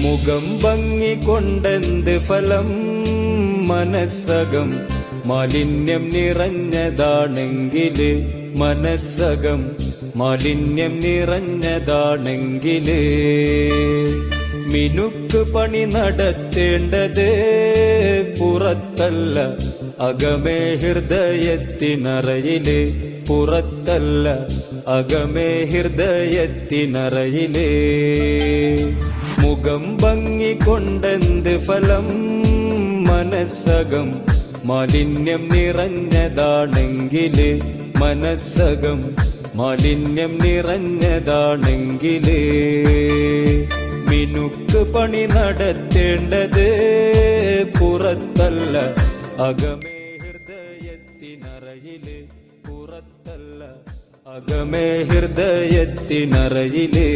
മുഖം ഭംഗി കൊണ്ടെന്ത് ഫലം, മനസ്സകം മാലിന്യം നിറഞ്ഞതാണെങ്കില്, മനസ്സകം മാലിന്യം നിറഞ്ഞതാണെങ്കില് മിനുക്ക് പണി നടത്തേണ്ടത് പുറത്തല്ല അകമേ ഹൃദയത്തിനറയില്, പുറത്തല്ല അകമേ ഹൃദയത്തിനറയില്. മുഖം ഭംഗി കൊണ്ടെന്ത് ഫലം, മനസ്സകം മാലിന്യം നിറഞ്ഞതാണെങ്കില്, മനസ്സകം മാലിന്യം നിറഞ്ഞതാണെങ്കില് മിനുക്ക് പണി നടത്തേണ്ടത് പുറത്തല്ല അകമേ ഹൃദയത്തിനറയില്, പുറത്തല്ല അകമേ ഹൃദയത്തിനറയില്.